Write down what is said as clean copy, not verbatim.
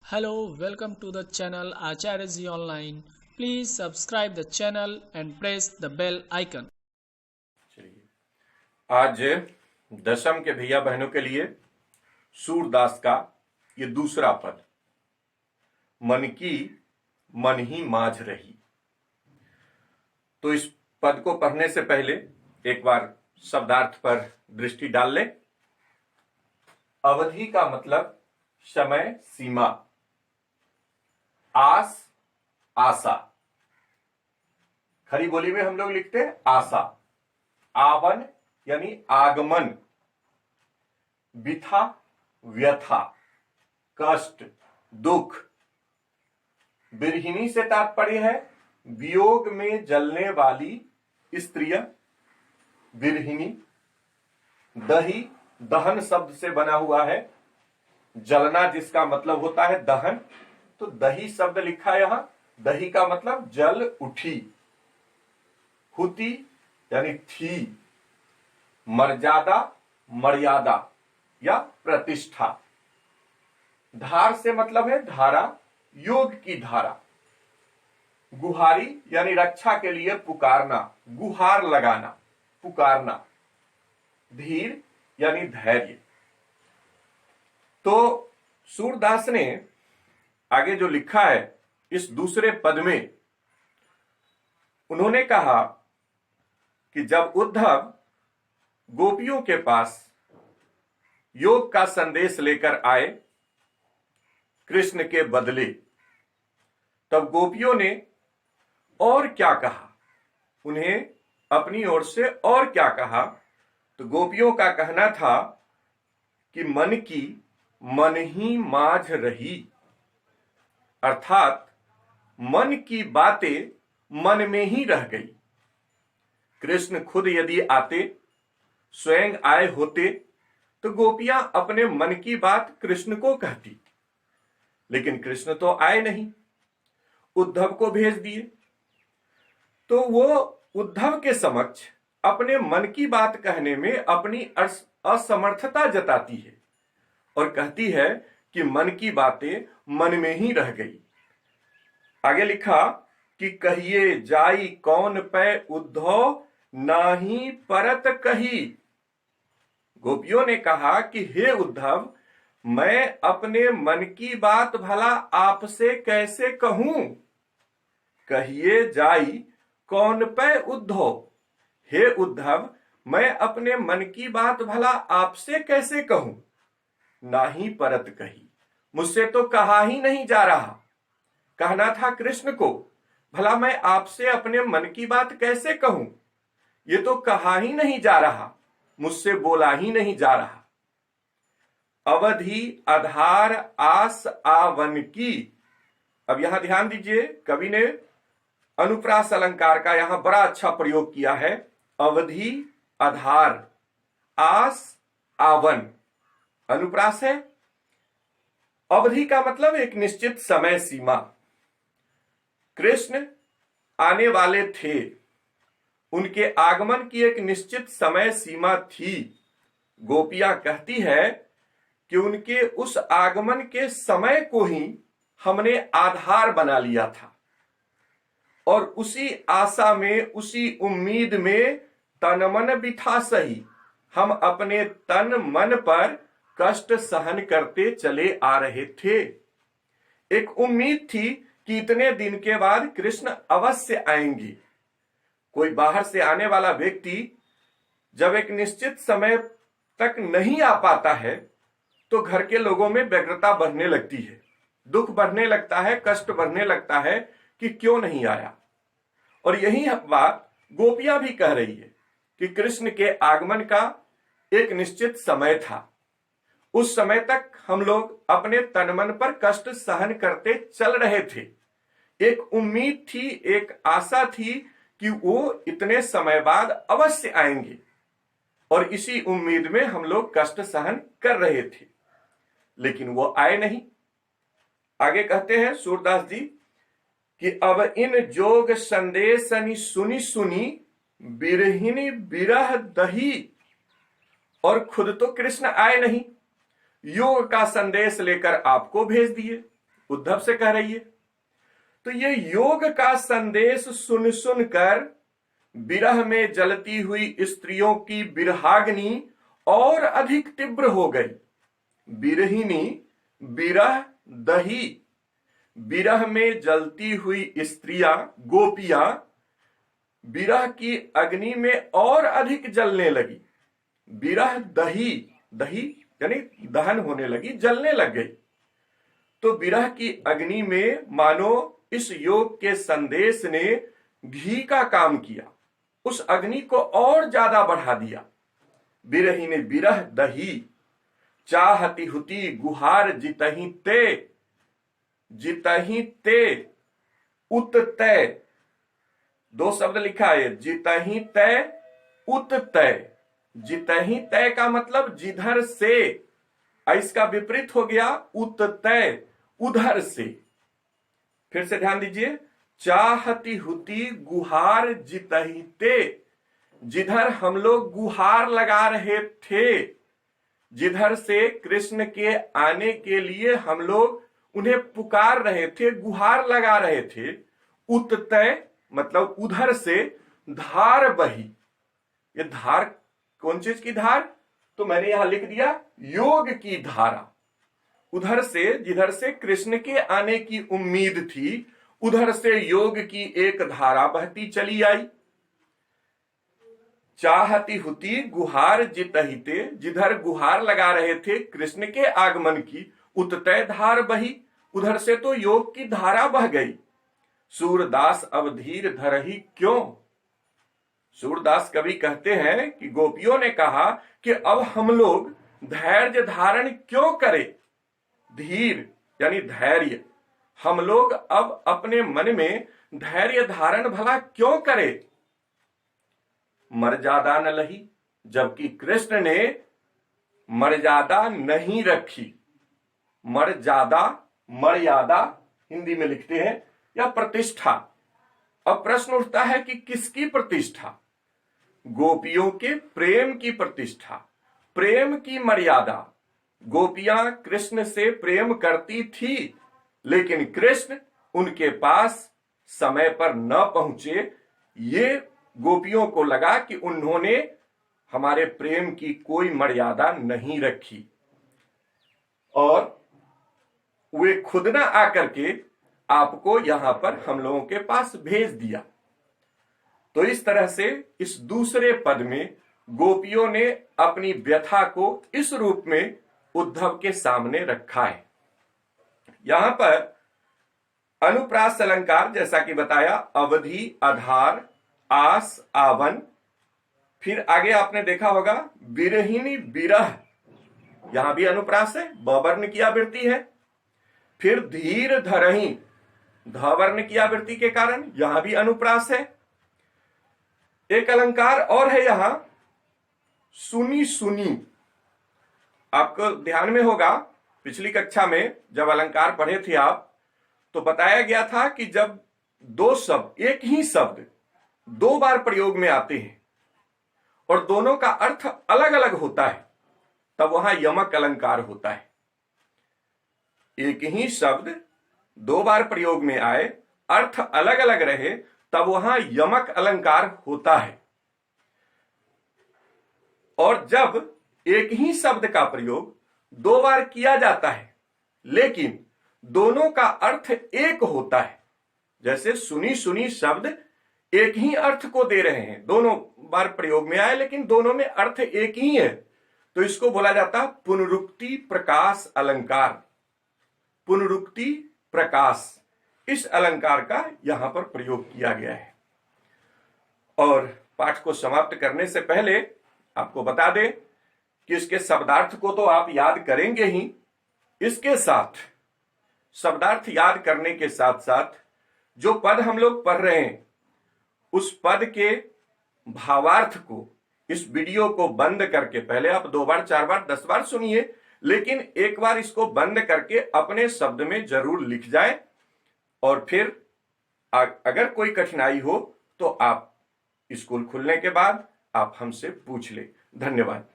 Hello, welcome to the channel Acharya Ji Online. Please subscribe the channel and press the bell icon. चलिए, आज दशम के भैया बहनों के लिए सूरदास का ये दूसरा पद, मन की मन ही माझ रही। तो इस पद को पढ़ने से पहले एक बार शब्दार्थ पर दृष्टि डाल लें। अवधि का मतलब समय सीमा, आस आशा, खरी बोली में हम लोग लिखते हैं आशा। आवन यानी आगमन, बिथा व्यथा, कष्ट, दुख। बिरहिनी से तात्पर्य है वियोग में जलने वाली स्त्रियां, बिरहिनी। दही दहन शब्द से बना हुआ है, जलना जिसका मतलब होता है दहन, तो दही शब्द लिखा है यहां। दही का मतलब जल उठी। हुती यानी थी। मर्यादा, मर्यादा या प्रतिष्ठा। धार से मतलब है धारा, योग की धारा। गुहारी यानी रक्षा के लिए पुकारना, गुहार लगाना, पुकारना। धीर यानी धैर्य। तो सूरदास ने आगे जो लिखा है इस दूसरे पद में, उन्होंने कहा कि जब उद्धव गोपियों के पास योग का संदेश लेकर आए कृष्ण के बदले, तब गोपियों ने और क्या कहा, उन्हें अपनी ओर से और क्या कहा। तो गोपियों का कहना था कि मन की मन ही माझ रही, अर्थात मन की बातें मन में ही रह गई। कृष्ण खुद यदि आते, स्वयं आए होते, तो गोपियां अपने मन की बात कृष्ण को कहती, लेकिन कृष्ण तो आए नहीं, उद्धव को भेज दिए। तो वो उद्धव के समक्ष अपने मन की बात कहने में अपनी असमर्थता जताती है और कहती है कि मन की बातें मन में ही रह गई। आगे लिखा कि कहिए जाई कौन पै उद्धव नाही परत कही। गोपियों ने कहा कि हे उद्धव, मैं अपने मन की बात भला आपसे कैसे कहूं। कहिए जाई कौन पै उद्धव, हे उद्धव, मैं अपने मन की बात भला आपसे कैसे कहूं। नाही परत कही, मुझसे तो कहा ही नहीं जा रहा। कहना था कृष्ण को, भला मैं आपसे अपने मन की बात कैसे कहूं, ये तो कहा ही नहीं जा रहा, मुझसे बोला ही नहीं जा रहा। अवधि आधार आस आवन की। अब यहां ध्यान दीजिए, कवि ने अनुप्रास अलंकार का यहां बड़ा अच्छा प्रयोग किया है। अवधि, आधार, आस, आवन, अनुप्रास है। अवधि का मतलब एक निश्चित समय सीमा। कृष्ण आने वाले थे, उनके आगमन की एक निश्चित समय सीमा थी। गोपियां कहती है कि उनके उस आगमन के समय को ही हमने आधार बना लिया था और उसी आशा में, उसी उम्मीद में तन मन बिथा सही, हम अपने तन मन पर कष्ट सहन करते चले आ रहे थे। एक उम्मीद थी कि इतने दिन के बाद कृष्ण अवश्य आएंगे। कोई बाहर से आने वाला व्यक्ति जब एक निश्चित समय तक नहीं आ पाता है तो घर के लोगों में व्यग्रता बढ़ने लगती है, दुख बढ़ने लगता है, कष्ट बढ़ने लगता है कि क्यों नहीं आया। और यही बात गोपियां भी कह रही है कि कृष्ण के आगमन का एक निश्चित समय था, उस समय तक हम लोग अपने तन मन पर कष्ट सहन करते चल रहे थे। एक उम्मीद थी, एक आशा थी कि वो इतने समय बाद अवश्य आएंगे और इसी उम्मीद में हम लोग कष्ट सहन कर रहे थे, लेकिन वो आए नहीं। आगे कहते हैं सूरदास जी कि अब इन जोग संदेशनि सुनी सुनी बिरहिनी बिरह दही। और खुद तो कृष्ण आए नहीं, योग का संदेश लेकर आपको भेज दिए, उद्धव से कह रही है। तो ये योग का संदेश सुन सुनकर विरह में जलती हुई स्त्रियों की विरहाग्नि और अधिक तीव्र हो गई। विरहिणी, विरह, दही, विरह में जलती हुई स्त्रियां, गोपियां विरह की अग्नि में और अधिक जलने लगी। विरह दही, दही यानी दहन होने लगी, जलने लग गई। तो विरह की अग्नि में मानो इस योग के संदेश ने घी का काम किया, उस अग्नि को और ज्यादा बढ़ा दिया। विरही ने विरह दही, चाहती हुती गुहार जितही ते, जितही ते उत तय, दो शब्द लिखा है, जितही तय उत तय। जितही तय का मतलब जिधर से, इसका विपरीत हो गया उत तय, उधर से। फिर से ध्यान दीजिए, चाहती हुती गुहार जितही ते, जिधर हम लोग गुहार लगा रहे थे, जिधर से कृष्ण के आने के लिए हम लोग उन्हें पुकार रहे थे, गुहार लगा रहे थे, उततय मतलब उधर से धार बही। ये धार कौन चीज की धार? तो मैंने यहां लिख दिया योग की धारा। उधर से, जिधर से कृष्ण के आने की उम्मीद थी, उधर से योग की एक धारा बहती चली आई। चाहती हुती गुहार जितहिते, जिधर गुहार लगा रहे थे कृष्ण के आगमन की, उततय धार बही, उधर से तो योग की धारा बह गई। सूरदास अब धीर धरही क्यों? सूरदास कवि कहते हैं कि गोपियों ने कहा कि अब हम लोग धैर्य धारण क्यों करें? धीर यानी धैर्य, हम लोग अब अपने मन में धैर्य धारण भला क्यों करें? मर्यादा न लही, जबकि कृष्ण ने मर्यादा नहीं रखी। मर्यादा, मर्यादा हिंदी में लिखते हैं, या प्रतिष्ठा। अब प्रश्न उठता है कि किसकी प्रतिष्ठा? गोपियों के प्रेम की प्रतिष्ठा, प्रेम की मर्यादा। गोपियां कृष्ण से प्रेम करती थी, लेकिन कृष्ण उनके पास समय पर न पहुंचे। ये गोपियों को लगा कि उन्होंने हमारे प्रेम की कोई मर्यादा नहीं रखी, और वे खुद न आकर के आपको यहां पर हम लोगों के पास भेज दिया। तो इस तरह से इस दूसरे पद में गोपियों ने अपनी व्यथा को इस रूप में उद्धव के सामने रखा है। यहां पर अनुप्रास अलंकार, जैसा कि बताया, अवधि, आधार, आस, आवन, फिर आगे आपने देखा होगा विरहिणी, विरह, यहां भी अनुप्रास है, बवर्ण की आवृत्ति है। फिर धीर धरही, धवर्ण की आवृत्ति के कारण यहां भी अनुप्रास है। एक अलंकार और है यहां, सुनी सुनी। आपको ध्यान में होगा पिछली कक्षा में जब अलंकार पढ़े थे आप, तो बताया गया था कि जब दो शब्द, एक ही शब्द दो बार प्रयोग में आते हैं और दोनों का अर्थ अलग अलग होता है, तब वहां यमक अलंकार होता है। एक ही शब्द दो बार प्रयोग में आए, अर्थ अलग अलग रहे, तब वहां यमक अलंकार होता है। और जब एक ही शब्द का प्रयोग दो बार किया जाता है लेकिन दोनों का अर्थ एक होता है, जैसे सुनी सुनी शब्द एक ही अर्थ को दे रहे हैं, दोनों बार प्रयोग में आए लेकिन दोनों में अर्थ एक ही है, तो इसको बोला जाता है पुनरुक्ति प्रकाश अलंकार। पुनरुक्ति प्रकाश, इस अलंकार का यहां पर प्रयोग किया गया है। और पाठ को समाप्त करने से पहले आपको बता दें कि इसके शब्दार्थ को तो आप याद करेंगे ही, इसके साथ शब्दार्थ याद करने के साथ साथ जो पद हम लोग पढ़ रहे हैं उस पद के भावार्थ को, इस वीडियो को बंद करके, पहले आप 2 बार 4 बार 10 बार सुनिए, लेकिन एक बार इसको बंद करके अपने शब्द में जरूर लिख जाए, और फिर अगर कोई कठिनाई हो तो आप स्कूल खुलने के बाद आप हमसे पूछ ले। धन्यवाद।